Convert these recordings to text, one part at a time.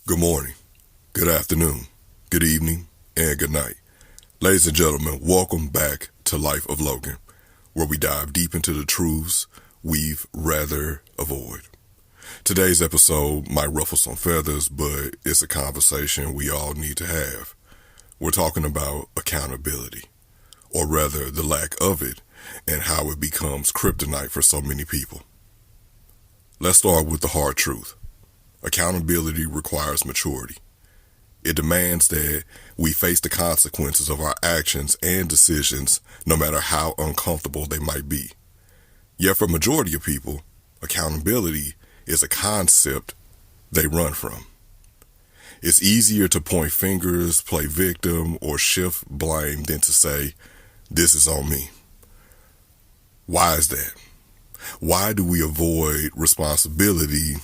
Good morning, good afternoon, good evening, and good night. Ladies and gentlemen, welcome back to Life of Logan, where we dive deep into the truths we've rather avoid. Today's episode might ruffle some feathers, but it's a conversation we all need to have. We're talking about accountability, or rather the lack of it, and how it becomes kryptonite for so many people. Let's start with the hard truth. Accountability requires maturity. It demands that we face the consequences of our actions and decisions, no matter how uncomfortable they might be. Yet for a majority of people, accountability is a concept they run from. It's easier to point fingers, play victim, or shift blame than to say, "This is on me." Why is that? Why do we avoid responsibility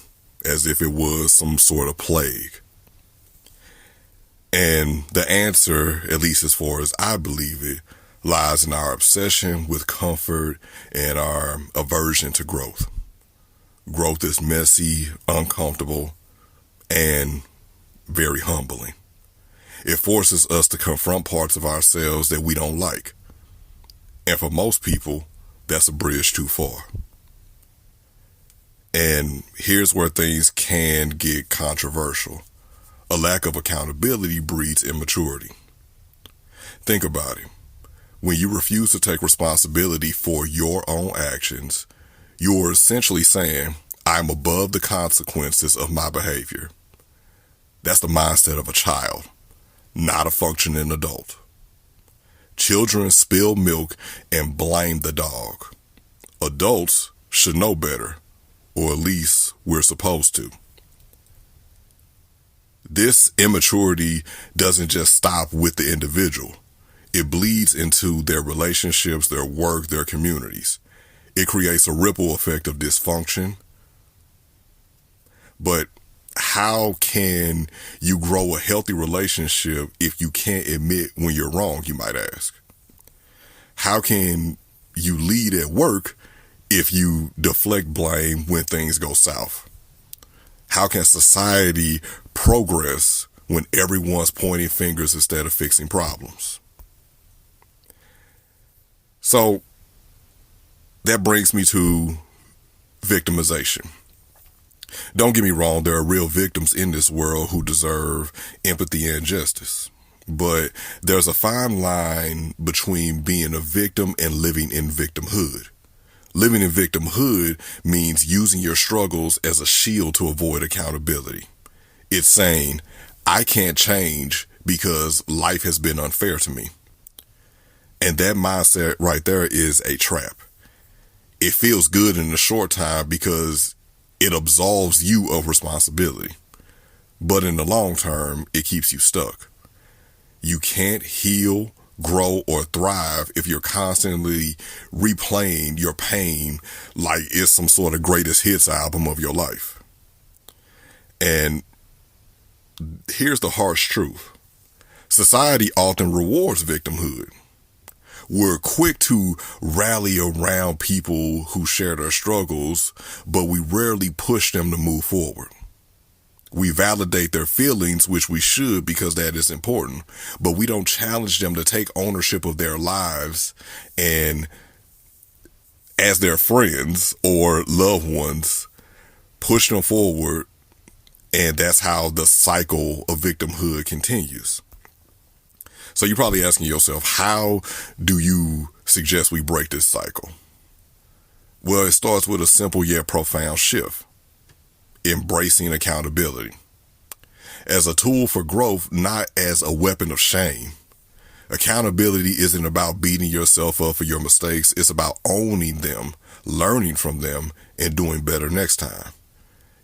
as if it was some sort of plague? And the answer, at least as far as I believe it, lies in our obsession with comfort and our aversion to growth. Growth is messy, uncomfortable, and very humbling. It forces us to confront parts of ourselves that we don't like. And for most people, that's a bridge too far. And here's where things can get controversial. A lack of accountability breeds immaturity. Think about it. When you refuse to take responsibility for your own actions, you're essentially saying, "I'm above the consequences of my behavior." That's the mindset of a child, not a functioning adult. Children spill milk and blame the dog. Adults should know better. Or at least we're supposed to. This immaturity doesn't just stop with the individual. It bleeds into their relationships, their work, their communities. It creates a ripple effect of dysfunction. But how can you grow a healthy relationship if you can't admit when you're wrong, you might ask? How can you lead at work if you deflect blame when things go south? How can society progress when everyone's pointing fingers instead of fixing problems? So that brings me to victimization. Don't get me wrong, there are real victims in this world who deserve empathy and justice. But there's a fine line between being a victim and living in victimhood. Living in victimhood means using your struggles as a shield to avoid accountability. It's saying, "I can't change because life has been unfair to me." And that mindset right there is a trap. It feels good in the short time because it absolves you of responsibility. But in the long term, it keeps you stuck. You can't heal, grow, or thrive if you're constantly replaying your pain like it's some sort of greatest hits album of your life. And here's the harsh truth. Society often rewards victimhood. We're quick to rally around people who share their struggles, but we rarely push them to move forward. We validate their feelings, which we should because that is important, but we don't challenge them to take ownership of their lives and, as their friends or loved ones, push them forward, and that's how the cycle of victimhood continues. So you're probably asking yourself, how do you suggest we break this cycle? Well, it starts with a simple yet profound shift. Embracing accountability as a tool for growth, not as a weapon of shame. Accountability isn't about beating yourself up for your mistakes. It's about owning them, learning from them, and doing better next time.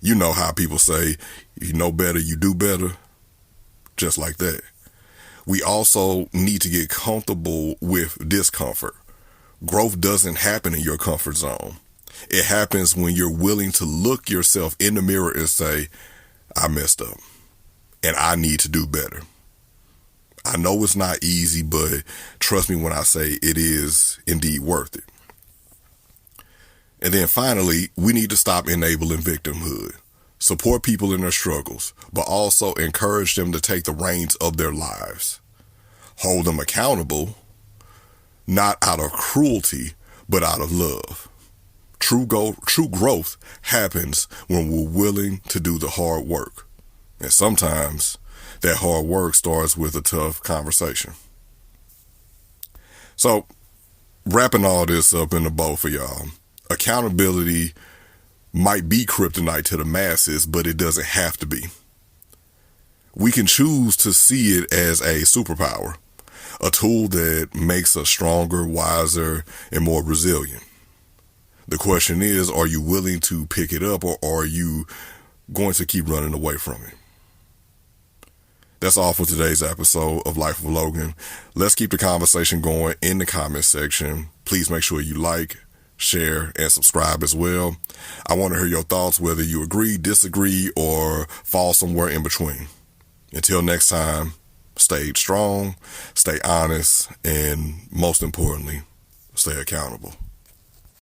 You know how people say, "You know better, you do better." Just like that. We also need to get comfortable with discomfort. Growth doesn't happen in your comfort zone. It happens when you're willing to look yourself in the mirror and say, "I messed up and I need to do better." I know it's not easy, but trust me when I say it is indeed worth it. And then finally, we need to stop enabling victimhood. Support people in their struggles, but also encourage them to take the reins of their lives. Hold them accountable, not out of cruelty, but out of love. True growth happens when we're willing to do the hard work. And sometimes that hard work starts with a tough conversation. So, wrapping all this up in a bow for y'all, accountability might be kryptonite to the masses, but it doesn't have to be. We can choose to see it as a superpower, a tool that makes us stronger, wiser, and more resilient. The question is, are you willing to pick it up, or are you going to keep running away from it? That's all for today's episode of Life of Logan. Let's keep the conversation going in the comment section. Please make sure you like, share, and subscribe as well. I want to hear your thoughts, whether you agree, disagree, or fall somewhere in between. Until next time, stay strong, stay honest, and most importantly, stay accountable.